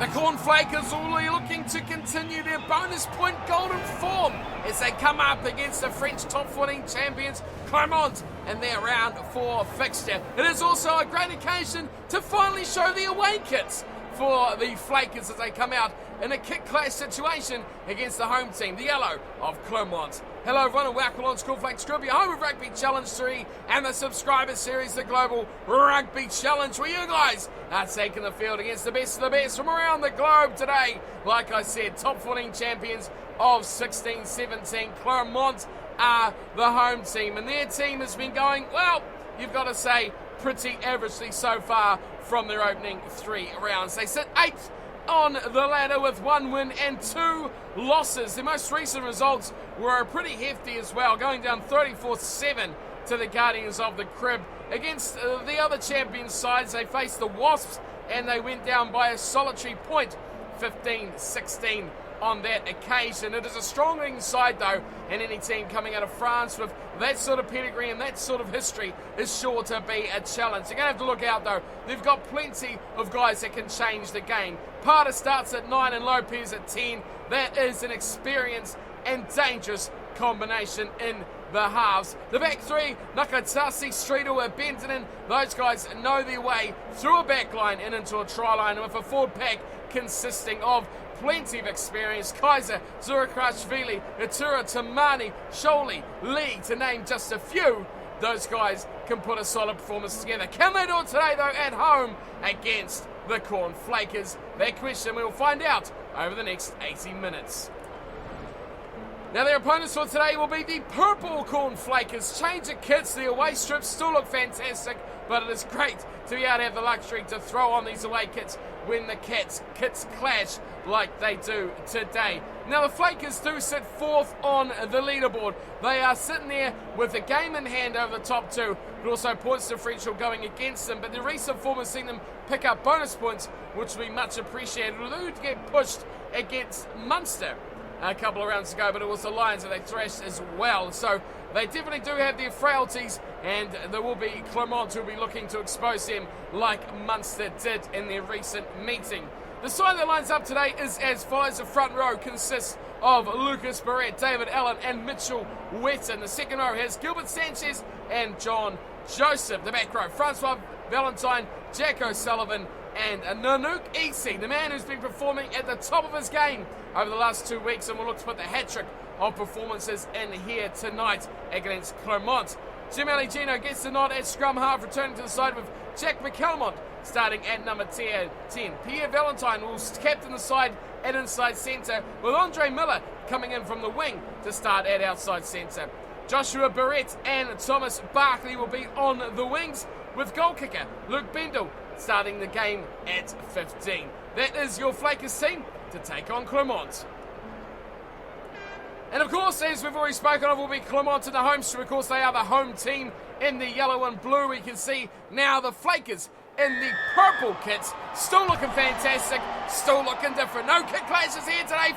The Corn Flakers are looking to continue their bonus point golden form as they come up against the French top 14 champions Clermont in their round 4 fixture. It is also a great occasion to finally show the away kits for the Flakers as they come out in a kick clash situation against the home team, the yellow of Clermont. Hello everyone and welcome on Flakers Group, your home of Rugby Challenge 3 and the subscriber series, the Global Rugby Challenge, where you guys are taking the field against the best of the best from around the globe today. Like I said, top 14 champions of 16-17, Clermont are the home team, and their team has been going, well, you've got to say, pretty averagely so far from their opening 3 rounds. They sit 8th on the ladder with 1 win and 2 losses. Their most recent results were pretty hefty as well, going down 34-7 to the Guardians of the Crib. Against the other champions sides, they faced the Wasps and they went down by a solitary point, 15-16 on that occasion. It is a strong side though, and any team coming out of France with that sort of pedigree and that sort of history is sure to be a challenge. You're going to have to look out though. They've got plenty of guys that can change the game. Parter starts at 9 and Lopez at 10. That is an experienced and dangerous combination in the halves. The back three, Nakatasi, Streeter, Benton, those guys know their way through a back line and into a try line with a forward pack consisting of plenty of experience. Kaiser, Zurakashvili, Itura, Tamani, Sholi, Lee, to name just a few. Those guys can put a solid performance together. Can they do it today though at home against the Corn Flakers? That question we will find out over the next 80 minutes. Now their opponents for today will be the purple Corn Flakers. Change of kits, the away strips still look fantastic, but it is great to be able to have the luxury to throw on these away kits when the kits clash like they do today. Now the Flakers do sit 4th on the leaderboard. They are sitting there with a game in hand over the top 2, but also points differential going against them. But the recent form has seen them pick up bonus points, which will be much appreciated. Although to get pushed against Munster a couple of rounds ago, but it was the Lions that they thrashed as well. So they definitely do have their frailties, and there will be Clermont who will be looking to expose them like Munster did in their recent meeting. The side that lines up today is as follows. The front row consists of Lucas Barrett, David Allen and Mitchell Wetton. The second row has Gilbert Sanchez and John Joseph. The back row, Francois Valentine, Jack O'Sullivan and Nanook Isi, the man who's been performing at the top of his game over the last 2 weeks, and will look to put the hat-trick of performances in here tonight against Clermont. Jim Aligino gets the nod at scrum half, returning to the side with Jack McCalmont starting at number 10. Pierre Valentine will captain the side at inside centre, with Andre Miller coming in from the wing to start at outside centre. Joshua Barrett and Thomas Barkley will be on the wings, with goal kicker Luke Bendel starting the game at 15. That is your Flakers team to take on Clermont. And of course, as we've already spoken of, will be Clermont in the home strip. Of course, they are the home team in the yellow and blue. We can see now the Flakers in the purple kits, still looking fantastic, still looking different. No kick clashes here today,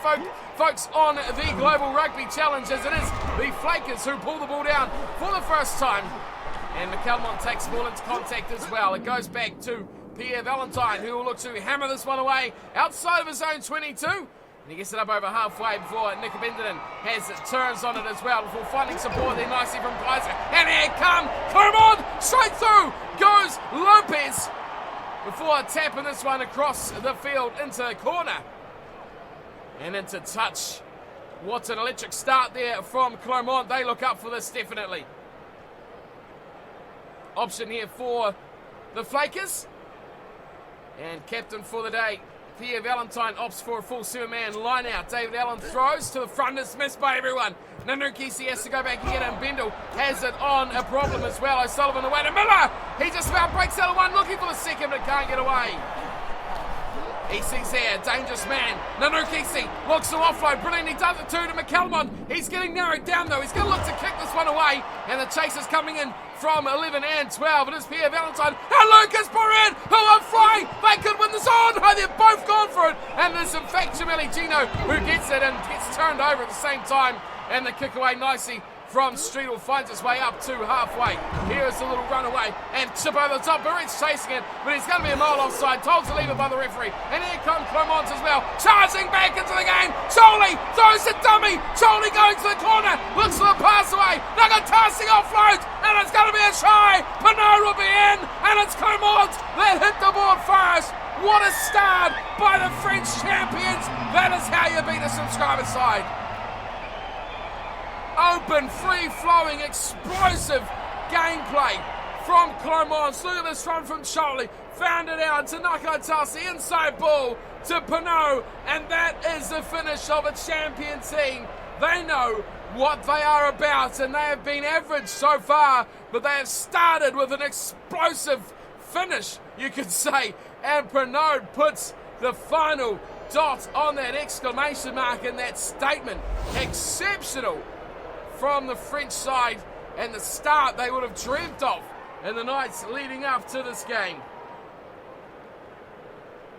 folks, on the Global Rugby Challenge, as it is the Flakers who pull the ball down for the first time. And McCalmont takes the ball into contact as well. It goes back to Pierre Valentine, who will look to hammer this one away outside of his own 22. And he gets it up over halfway before Nick Bendon has turns on it as well, before finding support there nicely from Kaiser. And here come Clermont, straight through goes Lopez before tapping this one across the field into the corner and into touch. What an electric start there from Clermont. They look up for this definitely. Option here for the Flakers, and captain for the day Pierre Valentine opts for a full 7-man line out. David Allen throws to the front, it's missed by everyone. Nanukisi has to go back again, and Bendel has it on a problem as well. O'Sullivan away to Miller, he just about breaks out of one, looking for the second but can't get away. Isi's there, dangerous man. Nanukisi looks to offload, brilliant, he does it too to McCalmont. He's getting narrowed down though, he's going to look to kick this one away, and the chase is coming in from 11 and 12. It is Pierre Valentine and Lucas Barrett who are flying. They could win this on. Oh, they've both gone for it. And it is in fact Jim Aligino who gets it and gets turned over at the same time. And the kick away nicely from Streetle, finds his way up to halfway. Here is a little runaway, and chip over the top. Barrett's chasing it, but he's going to be a mile offside, told to leave it by the referee. And here comes Clermont as well, charging back into the game. Charlie throws a dummy. Charlie going to the corner, looks for the pass away. Nakatasi offloads, and it's going to be a try. Pinot will be in, and it's Clermont that hit the board first. What a start by the French champions. That is how you beat a subscriber side. Open, free-flowing, explosive gameplay from Clermont. Look at this run from Charlie. Found it out to Nakatasi, inside ball to Pinot, and that is the finish of a champion team. They know what they are about, and they have been average so far, but they have started with an explosive finish, you could say, and Pinot puts the final dot on that exclamation mark in that statement. Exceptional from the French side, and the start they would have dreamt of in the nights leading up to this game.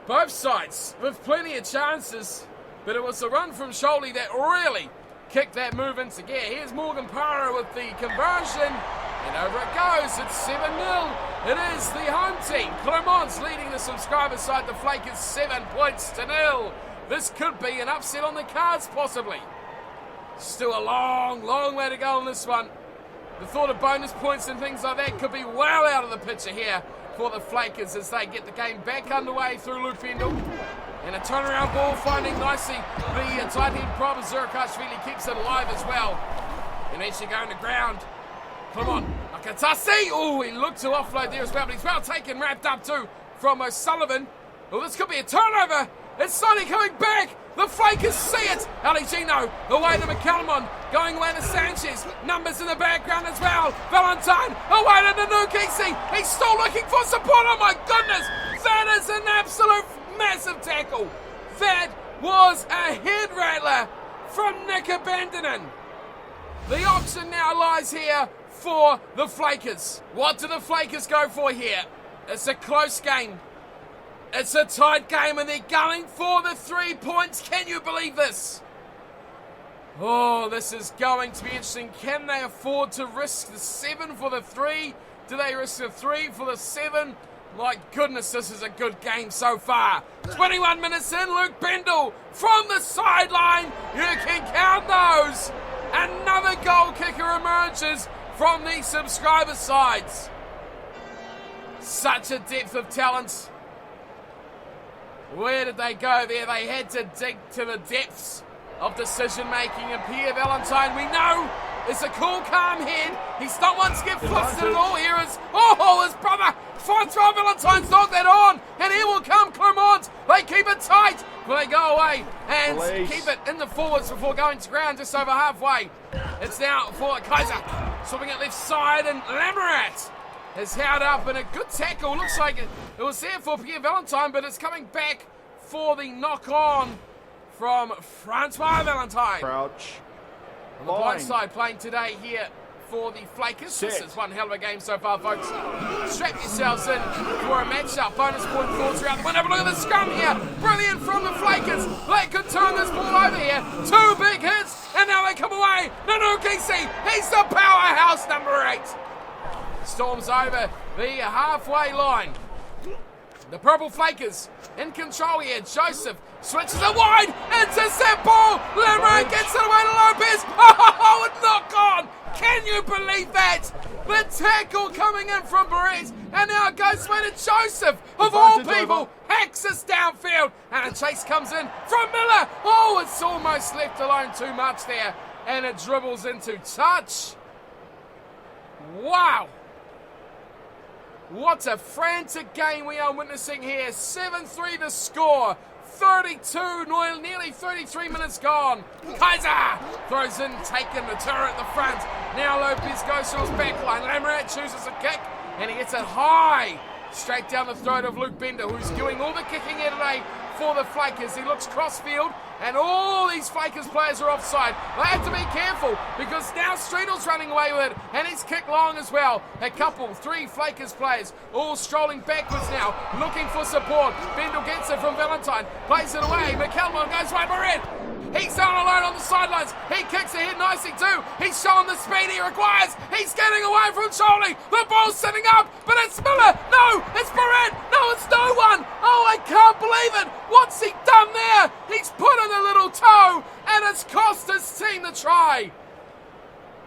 Both sides with plenty of chances, but it was the run from Scholey that really kicked that move into gear. Here's Morgan Parra with the conversion, and over it goes. It's 7-0. It is the home team. Clermont's leading the subscriber side. The Flakers 7 points to 0. This could be an upset on the cards, possibly. Still a long, long way to go on this one. The thought of bonus points and things like that could be well out of the picture here for the Flakers as they get the game back underway through Luke Bendel. And a turnaround ball finding nicely the tight end Prabha Zurikashvili keeps it alive as well. And actually going to ground. Come on, Nakatasi. Oh, he looked to offload there as well, but he's well taken, wrapped up too from O'Sullivan. Well, this could be a turnover. It's slowly coming back. The Flakers see it. Ali Gino away to McCallum, going away to Sanchez. Numbers in the background as well. Valentine away to Nanukisi. He's still looking for support. Oh my goodness. That is an absolute massive tackle. That was a head rattler from Nick Abandonin. The option now lies here for the Flakers. What do the Flakers go for here? It's a close game. It's a tight game, and they're going for the 3 points. Can you believe this? Oh, this is going to be interesting. Can they afford to risk the 7 for the 3? Do they risk the 3 for the 7? My goodness, this is a good game so far. 21 minutes in, Luke Bendel from the sideline. You can count those. Another goal kicker emerges from the subscriber sides. Such a depth of talent. Where did they go there? They had to dig to the depths of decision-making. And Pierre Valentine, we know, is a cool, calm head. He's not one to get flustered at all. Here is, his brother, Francois Valentine's knocked that on. And here will come Clermont. They keep it tight, but they go away and keep it in the forwards before going to ground just over halfway. It's now for Kaiser. Swapping it left side, and Lamorat is held up, and a good tackle. Looks like it was there for Pierre Valentine, but it's coming back for the knock-on from Francois Valentine. Crouch. On the blind side, playing today here for the Flakers. This is one hell of a game so far, folks. Strap yourselves in for a matchup. Bonus point thoughts around the window. But look at the scrum here. Brilliant from the Flakers. They could turn this ball over here. 2 big hits, and now they come away. Nanukisi, he's the powerhouse, number 8. Storms over the halfway line. The Purple Flakers in control here. Joseph switches it wide. Intercept ball. Lemmer gets it away to Lopez. Oh, it's not gone. Can you believe that? The tackle coming in from Barrett. And now it goes away to Joseph. Of all people, hacks us downfield. And a chase comes in from Miller. Oh, it's almost left alone too much there. And it dribbles into touch. Wow. What a frantic game we are witnessing here. 7-3 the score. 32, nearly 33 minutes gone. Kaiser throws in, taking the turret at the front. Now Lopez goes to his back line. Lamorat chooses a kick, and he gets it high. Straight down the throat of Luke Bender, who's doing all the kicking here today for the Flakers. He looks crossfield, and all these Flakers players are offside. They have to be careful, because now Streetle's running away with it, and he's kicked long as well. A couple, 3 Flakers players, all strolling backwards now, looking for support. Bendel gets it from Valentine, plays it away. McCallum goes right for it. He's on alone on the sidelines. He kicks ahead nicely too. He's showing the speed he requires. He's getting away from Charlie. The ball's sitting up, but it's Miller. No, it's Barrett. No, it's no one. Oh, I can't believe it. What's he done there? He's put in a little toe, and it's cost his team the try.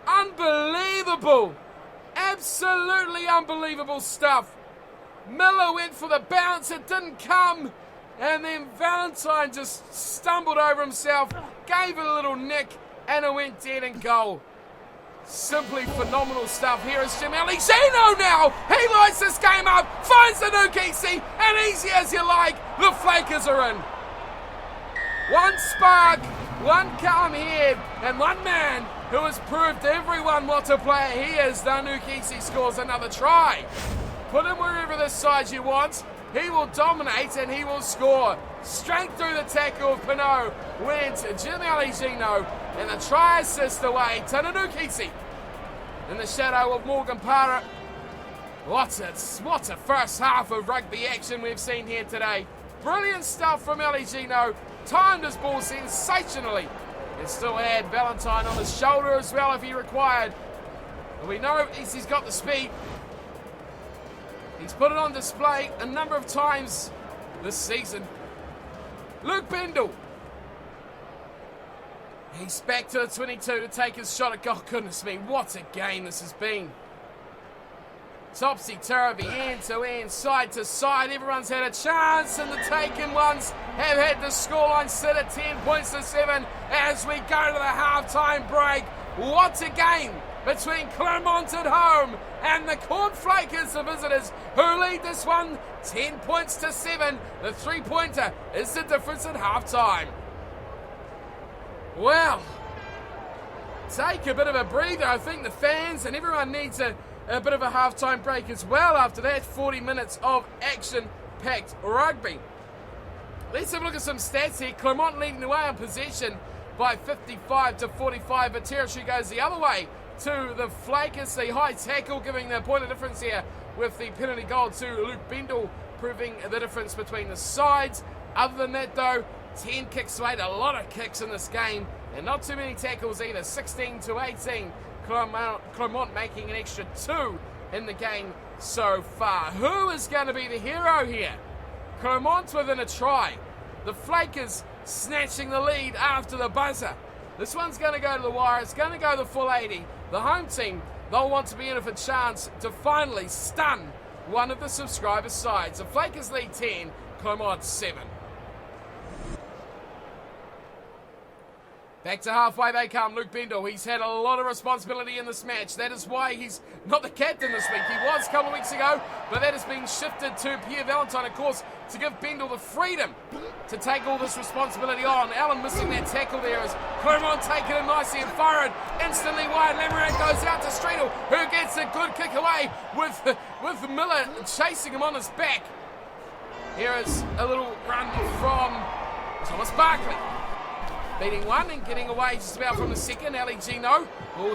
Unbelievable. Absolutely unbelievable stuff. Miller went for the bounce, it didn't come, and then Valentine just stumbled over himself, gave it a little nick, and it went dead in goal. Simply phenomenal stuff. Here is Jim Aligino now. He lights this game up, finds the Nukisi, and easy as you like, the Flakers are in. One spark, one calm head, and one man who has proved to everyone what a player he is. The Nukisi scores another try. Put him wherever this side you want. He will dominate and he will score. Straight through the tackle of Pinot went Jimmy Aligino, and the try assist away to Nukisi. In the shadow of Morgan Parra. What a first half of rugby action we've seen here today. Brilliant stuff from Aligino. Timed his ball sensationally. And still had Valentine on his shoulder as well if he required. But we know he's got the speed. He's put it on display a number of times this season. Luke Bendel. He's back to the 22 to take his shot at goal. Goodness me, what a game this has been. Topsy-turvy, end to end, side to side. Everyone's had a chance, and the taken ones have had the scoreline set at 10 points to 7 as we go to the halftime break. What a game between Clermont at home and the Flakers, the visitors, who lead this one 10 points to 7. The 3-pointer is the difference at halftime. Well, take a bit of a breather. I think the fans and everyone needs a bit of a halftime break as well after that 40 minutes of action-packed rugby. Let's have a look at some stats here. Clermont leading the way on possession by 55 to 45, but territory goes the other way to the Flakers. The high tackle giving the point of difference here with the penalty goal to Luke Bendel, proving the difference between the sides. Other than that though, 10 kicks to 8, a lot of kicks in this game, and not too many tackles either. 16 to 18. Clermont making an extra 2 in the game so far. Who is going to be the hero here? Clermont within a try. The Flakers snatching the lead after the buzzer. This one's going to go to the wire. It's going to go the full 80. The home team, they'll want to be in for a chance to finally stun one of the subscriber sides. The Flakers lead 10, Clermont 7. Back to halfway they come. Luke Bendel, he's had a lot of responsibility in this match. That is why he's not the captain this week. He was a couple of weeks ago, but that has been shifted to Pierre Valentine, of course, to give Bendel the freedom to take all this responsibility on. Allen missing that tackle there as Clermont taking it nicely and fired instantly wide. Lamoureux goes out to Streetel, who gets a good kick away with Miller chasing him on his back. Here is a little run from Thomas Barkley. Beating one and getting away just about from the second. Aligino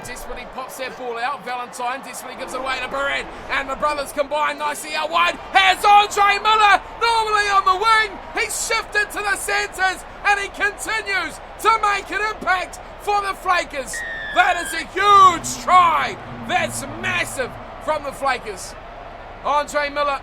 desperately pops that ball out. Valentine desperately gives it away to Barrett. And the brothers combine nicely out wide. Has Andre Miller normally on the wing. He's shifted to the centres and he continues to make an impact for the Flakers. That is a huge try. That's massive from the Flakers. Andre Miller,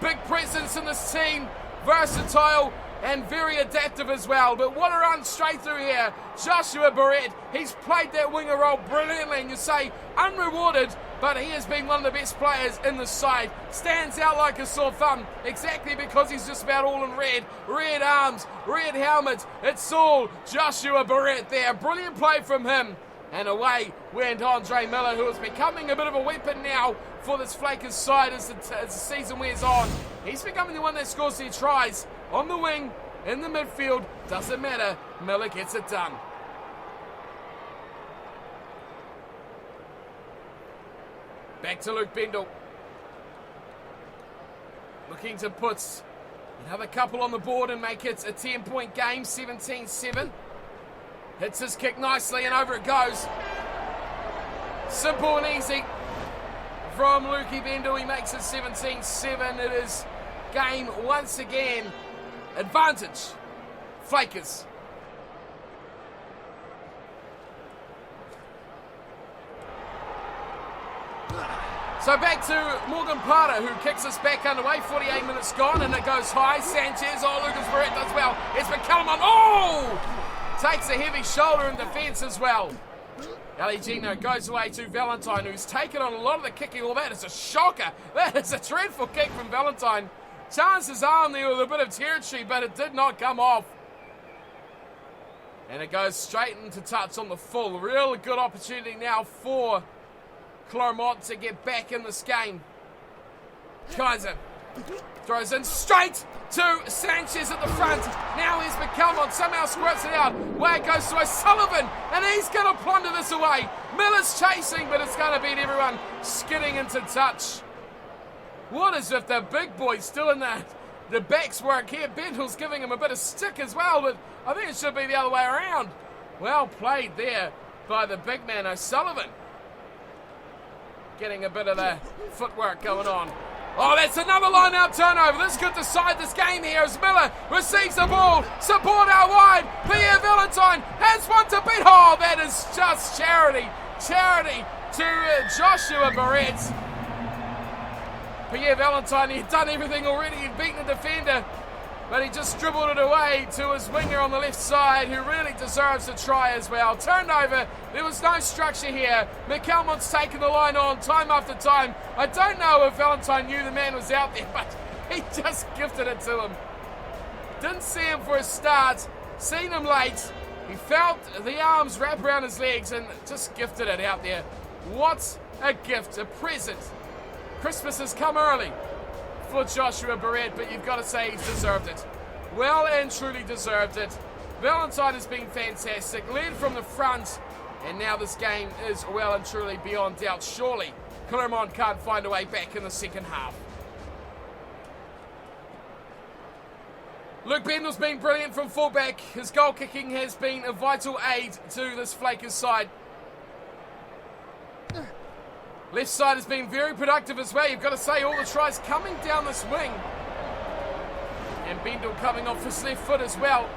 big presence in this team. Versatile and very adaptive as well. But what a run straight through here. Joshua Barrett, he's played that winger role brilliantly, and you say unrewarded, but he has been one of the best players in the side. Stands out like a sore thumb, exactly because he's just about all in red. Red arms, red helmet, it's all Joshua Barrett there. Brilliant play from him. And away went Andre Miller, who is becoming a bit of a weapon now for this Flakers side as the season wears on. He's becoming the one that scores their tries. On the wing, in the midfield, doesn't matter. Miller gets it done. Back to Luke Bendel. Looking to put another couple on the board and make it a 10-point game, 17-7. Hits his kick nicely and over it goes. Simple and easy from Lukey Bendel. He makes it 17-7. It is game once again. Advantage, Flakers. So back to Morgan Parra, who kicks us back underway. 48 minutes gone, and it goes high. Sanchez, Lucas Barrett does well. It's Clermont. Takes a heavy shoulder in defence as well. Gino goes away to Valentine, who's taken on a lot of the kicking. That is a shocker. That is a dreadful kick from Valentine. Chances arm there with a bit of territory, but it did not come off. And it goes straight into touch on the full. Real good opportunity now for Clermont to get back in this game. Kaiser throws in straight to Sanchez at the front. Now he's Clermont, somehow squirts it out. Way it goes to O'Sullivan, and he's going to plunder this away. Miller's chasing, but it's going to beat everyone skidding into touch. What as if the big boy's still in the back's work here. Bendel's giving him a bit of stick as well, but I think it should be the other way around. Well played there by the big man O'Sullivan. Getting a bit of the footwork going on. That's another line-out turnover. This could decide this game here as Miller receives the ball. Support out wide. Pierre Valentine has one to beat. That is just charity. Charity to Joshua Barrett. Pierre Valentine, he'd done everything already. He'd beaten the defender, but he just dribbled it away to his winger on the left side, who really deserves a try as well. Turnover, there was no structure here. McCalmont's taken the line on time after time. I don't know if Valentine knew the man was out there, but he just gifted it to him. Didn't see him for a start, seen him late. He felt the arms wrap around his legs and just gifted it out there. What a gift, a present. Christmas has come early for Joshua Barrett, but you've got to say he's deserved it. Well and truly deserved it. Valentine has been fantastic, led from the front, and now this game is well and truly beyond doubt. Surely Clermont can't find a way back in the second half. Luke Bendel's been brilliant from fullback. His goal kicking has been a vital aid to this Flakers side. Left side has been very productive as well. You've got to say all the tries coming down this wing. And Bendel coming off his left foot as well.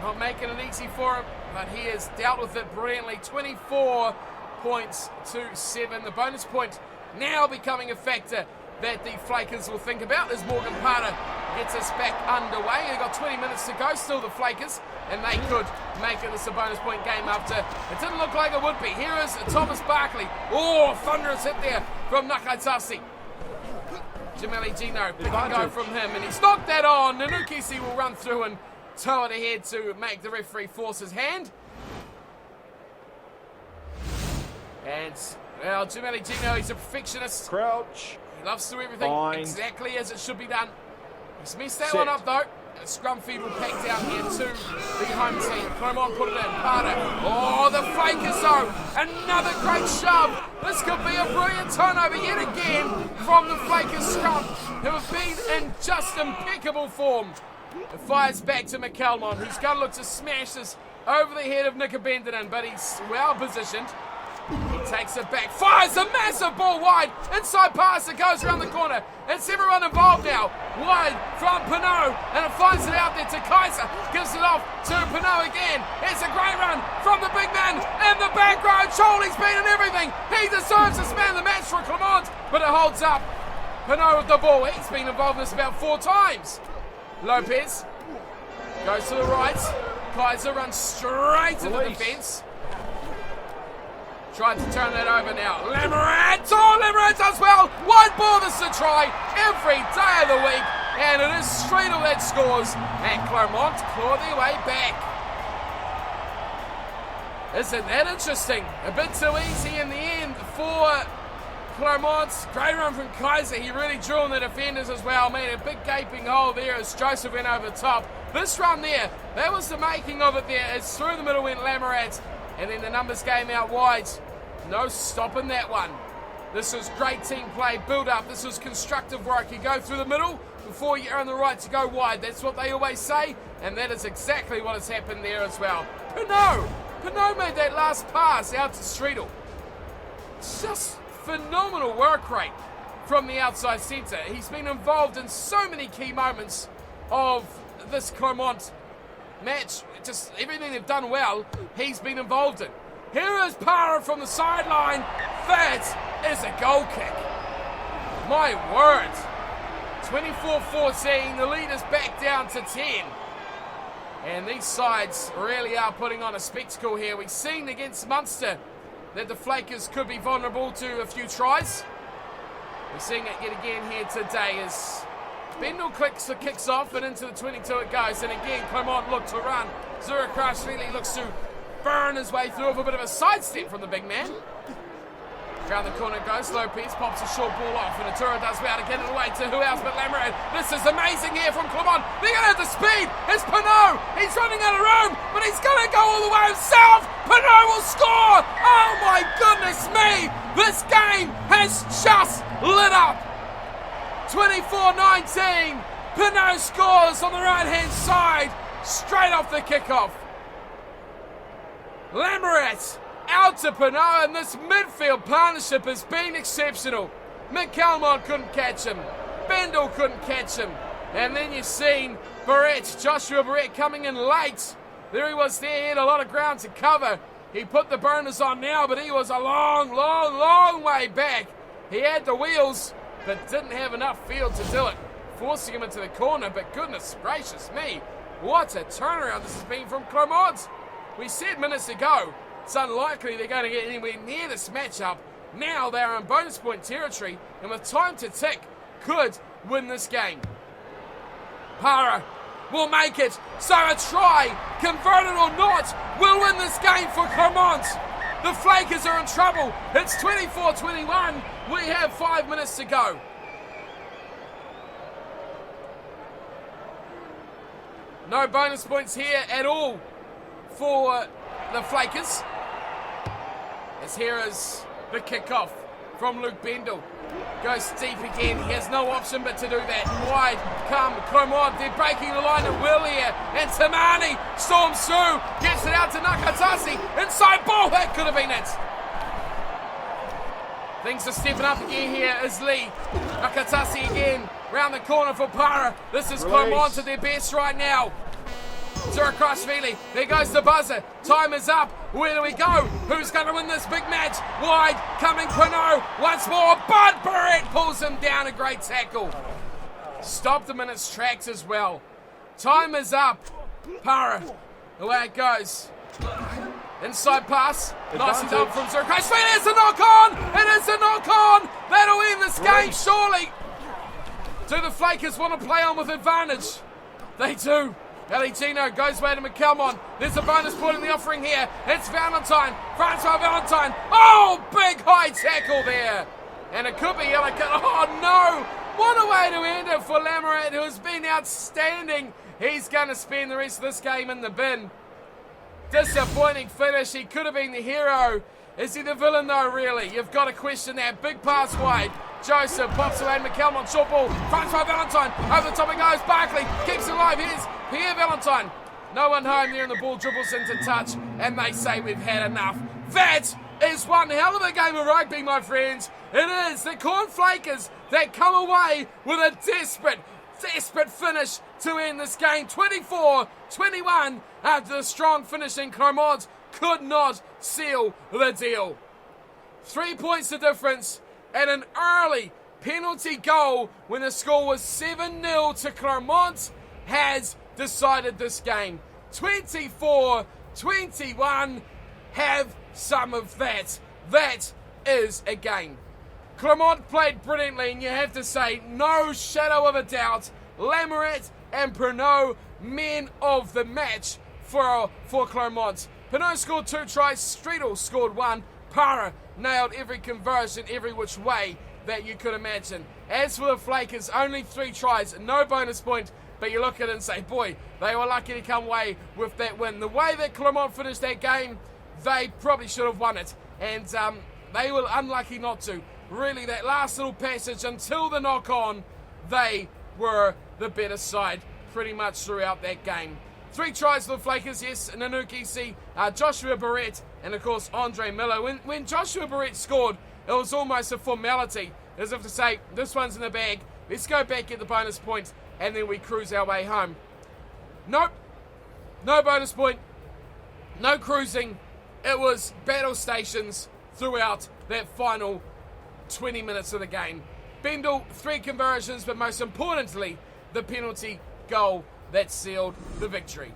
Not making it easy for him, but he has dealt with it brilliantly. 24 points to 7. The bonus point now becoming a factor that the Flakers will think about as Morgan Parra gets us back underway. They've got 20 minutes to go still, the Flakers, and they could make it a bonus point game after it didn't look like it would be. Here is Thomas Barkley. Thunderous hit there from Nakaitasi. Gino, pick and go from him, and he's knocked that on. Nanukisi will run through and tow it ahead to make the referee force his hand. And, well, Gino, he's a perfectionist. Crouch. He loves to do everything exactly as it should be done. He's messed that one up, though. And scrum feed will pack down here to the home team. Clermont put it in. Parra. The Flakers, though. Another great shove. This could be a brilliant turnover yet again from the Flakers scrum, who have been in just impeccable form. It fires back to McCalmont, who's going to look to smash this over the head of Nika Bendinen, but he's well positioned. He takes it back, fires a massive ball wide, inside pass, it goes around the corner. It's everyone involved now. Wide from Pinot, and it finds it out there to Kaiser. Gives it off to Pinot again. It's a great run from the big man in the back row. Charlie's beaten everything. He deserves this man of the match for Clermont, but it holds up. Pinot with the ball. He's been involved in this about 4 times. Lopez goes to the right. Kaiser runs straight to the defence. Tried to turn that over now. Lemerat! Lemerat does well! Wide ball, this is a try every day of the week. And it is Streetel that scores. And Clermont claw their way back. Isn't that interesting? A bit too easy in the end for Clermont. Great run from Kaiser. He really drew on the defenders as well. Made a big gaping hole there as Joseph went over the top. This run there, that was the making of it there. It's through the middle went Lemerat. And then the numbers came out wide. No stopping that one. This is great team play, build up. This is constructive work. You go through the middle before you earn the right to go wide. That's what they always say, and that is exactly what has happened there as well. Pinot made that last pass out to Streetel. Just phenomenal work rate from the outside centre. He's been involved in so many key moments of this Clermont match. Just everything they've done well, he's been involved in. Here is Parra from the sideline. That is a goal kick. My word. 24-14, the lead is back down to 10. And these sides really are putting on a spectacle here. We've seen against Munster that the Flakers could be vulnerable to a few tries. We're seeing it yet again here today as Bendel kicks off and into the 22 it goes. And again, Clermont look to run. Zurakashvili looks to burn his way through with a bit of a sidestep from the big man. Around the corner goes, Lopez pops a short ball off, and Atura does well to get it away to who else but Lamoureux. This is amazing here from Clermont. They're going to have the speed. It's Pinot. He's running out of room, but he's going to go all the way himself. Pinot will score. Oh my goodness me. This game has just lit up. 24-19. Pinot scores on the right-hand side, straight off the kickoff. Lamoureux out to Pinot, and this midfield partnership has been exceptional. McCalmont couldn't catch him. Bendel couldn't catch him. And then you've seen Joshua Barrett coming in late. There he was there. He had a lot of ground to cover. He put the burners on now, but he was a long way back. He had the wheels, but didn't have enough field to do it, forcing him into the corner. But goodness gracious me, what a turnaround this has been from Clermont. We said minutes ago, it's unlikely they're going to get anywhere near this matchup. Now they're in bonus point territory, and with time to tick, could win this game. Para will make it, so a try, converted or not, will win this game for Clermont. The Flakers are in trouble. It's 24-21. We have 5 minutes to go. No bonus points here at all for the Flakers. As here is the kickoff from Luke Bendel. Goes deep again. He has no option but to do that. Wide come Clermont. They're breaking the line at will here. And Tamani storms through. Gets it out to Nakatasi. Inside ball. That could have been it. Things are stepping up again here as Lee. Nakatasi again. Round the corner for Para. This is Clermont at their best right now. Zurakashvili, there goes the buzzer. Time is up. Where do we go? Who's going to win this big match? Wide, coming Pinot once more, but Barrett pulls him down. A great tackle. Stopped him in its tracks as well. Time is up. Para, away it goes. Inside pass. Nicely done from Zurakashvili. It's a knock on. It is a knock on. That'll end this game, surely. Do the Flakers want to play on with advantage? They do. Aligino goes away to McCalmont. There's a bonus point in the offering here. It's Valentine. Francois Valentine. Oh, big high tackle there. And it could be yellow card. Oh, no. What a way to end it for Lamoureux, who has been outstanding. He's going to spend the rest of this game in the bin. Disappointing finish. He could have been the hero. Is he the villain, though, really? You've got to question that. Big pass wide. Joseph pops away. McCalmont, short ball. Francois Valentine. Over the top it goes. Barkley keeps it alive. Here's Pierre Valentine. No one home there, and the ball dribbles into touch. And they say we've had enough. That is one hell of a game of rugby, my friends. It is the Corn Flakers that come away with a desperate finish to end this game. 24-21 after the strong finish in Clermont could not seal the deal. 3 points the difference and an early penalty goal when the score was 7-0 to Clermont has decided this game. 24-21. Have some of that. That is a game. Clermont played brilliantly, and you have to say, no shadow of a doubt, Lamoureux and Pinot, men of the match for Clermont. Pinot scored 2 tries, Streetle scored 1, Para nailed every conversion every which way that you could imagine. As for the Flakers, only 3 tries, no bonus point, but you look at it and say, boy, they were lucky to come away with that win. The way that Clermont finished that game, they probably should have won it, and they were unlucky not to. Really, that last little passage until the knock-on, they were the better side pretty much throughout that game. 3 tries for the Flakers, yes, Nanukisi, Joshua Barrett, and of course Andre Miller. When Joshua Barrett scored, it was almost a formality, as if to say, this one's in the bag, let's go back, get the bonus point, and then we cruise our way home. Nope, no bonus point, no cruising. It was battle stations throughout that final 20 minutes of the game. Bendel, 3 conversions, but most importantly, the penalty goal that sealed the victory.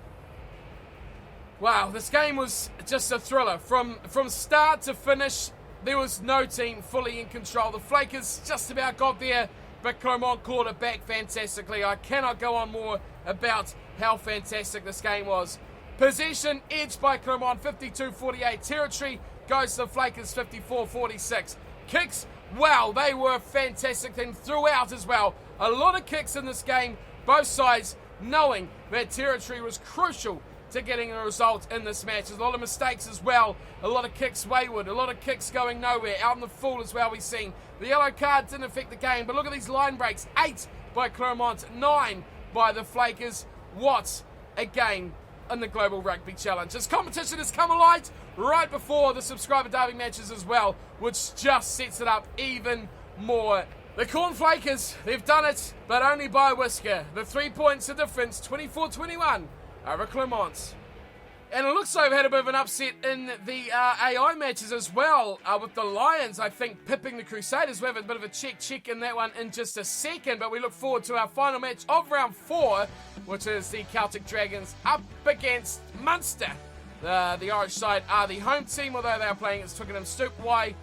Wow, this game was just a thriller. From start to finish, there was no team fully in control. The Flakers just about got there, but Clermont called it back fantastically. I cannot go on more about how fantastic this game was. Possession edged by Clermont, 52-48. Territory goes to the Flakers, 54-46. Kicks, wow, they were fantastic and throughout as well. A lot of kicks in this game, both sides knowing that territory was crucial to getting a result in this match. There's a lot of mistakes as well, a lot of kicks wayward, a lot of kicks going nowhere, out in the full as well we've seen. The yellow card didn't affect the game, but look at these line breaks. 8 by Clermont, 9 by the Flakers. What a game in the Global Rugby Challenge. This competition has come alight right before the subscriber derby matches as well, which just sets it up even more. The Corn Flakers, they've done it, but only by a whisker. The 3 points of difference, 24-21 over Clermont. And it looks like we've had a bit of an upset in the AI matches as well, with the Lions, I think, pipping the Crusaders. We have a bit of a check in that one in just a second, but we look forward to our final match of round 4, which is the Celtic Dragons up against Munster. The Irish side are the home team, although they are playing against Twickenham Stoop. Why?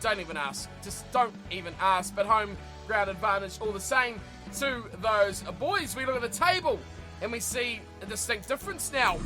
Don't even ask. Just don't even ask. But home ground advantage all the same to those boys. We look at the table and we see a distinct difference now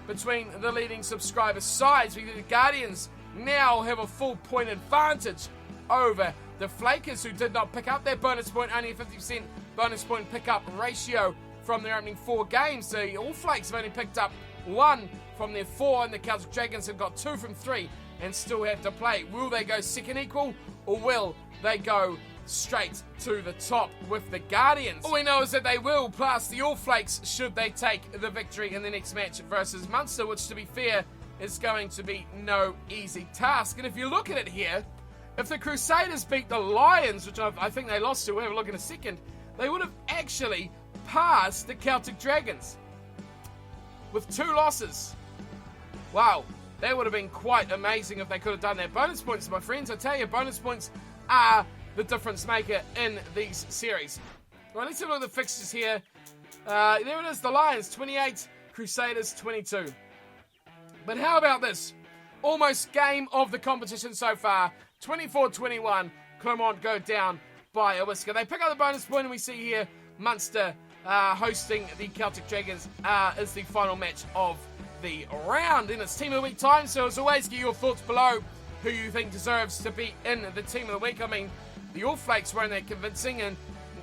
between the leading subscriber sides. The Guardians now have a full point advantage over the Flakers, who did not pick up their bonus point, only a 50% bonus point pickup ratio from their opening 4 games. The All Flakes have only picked up 1 from their 4, and the Celtic Dragons have got 2 from 3 and still have to play. Will they go second equal, or will they go straight to the top with the Guardians? All we know is that they will pass the All Flakes should they take the victory in the next match versus Munster, which, to be fair, is going to be no easy task. And if you look at it here, if the Crusaders beat the Lions, which I think they lost to, we'll have a look in a second, they would have actually passed the Celtic Dragons with 2 losses. Wow, that would have been quite amazing if they could have done that. Bonus points, my friends, I tell you, bonus points are the difference maker in these series. Well, let's have a look at the fixtures here. There it is, the Lions 28, Crusaders 22. But how about this? Almost game of the competition so far. 24-21, Clermont go down by a whisker. They pick up the bonus point, and we see here Munster hosting the Celtic Dragons is the final match of the round. In its Team of the Week time, so as always, get your thoughts below who you think deserves to be in the Team of the Week. I mean, the All Flakes weren't that convincing, and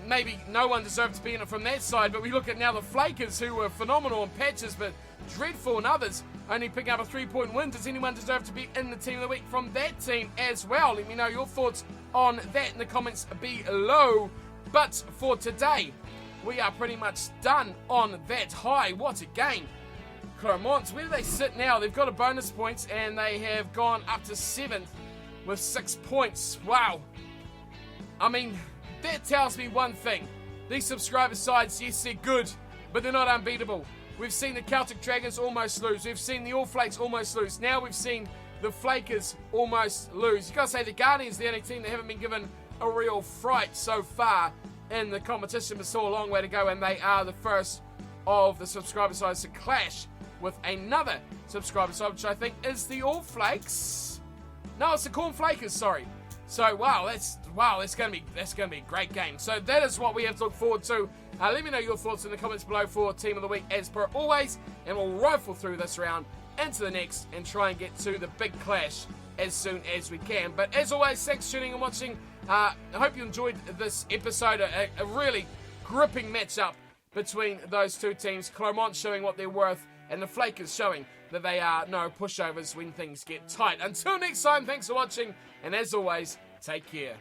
maybe no one deserved to be in it from that side, but we look at now the Flakers, who were phenomenal in patches, but dreadful in others, only picking up a 3-point win. Does anyone deserve to be in the Team of the Week from that team as well? Let me know your thoughts on that in the comments below. But for today, we are pretty much done on that high. What a game. Clermont, where do they sit now? They've got a bonus points, and they have gone up to 7th with 6 points. Wow. I mean, that tells me one thing. These subscriber sides, yes, they're good, but they're not unbeatable. We've seen the Celtic Dragons almost lose. We've seen the All Flakes almost lose. Now we've seen the Flakers almost lose. You've got to say the Guardians, the only team that haven't been given a real fright so far in the competition, but still a long way to go, and they are the first of the subscriber sides to clash with another subscriber side, which I think is the All Flakes. No, it's the Corn Flakers, sorry. So that's going to be a great game. So that is what we have to look forward to. Let me know your thoughts in the comments below for Team of the Week as per always, and we'll rifle through this round into the next and try and get to the big clash as soon as we can. But as always, thanks for tuning and watching. I hope you enjoyed this episode, a really gripping matchup between those two teams. Clermont showing what they're worth, and the Flakers showing that they are no pushovers when things get tight. Until next time, thanks for watching, and as always, take care.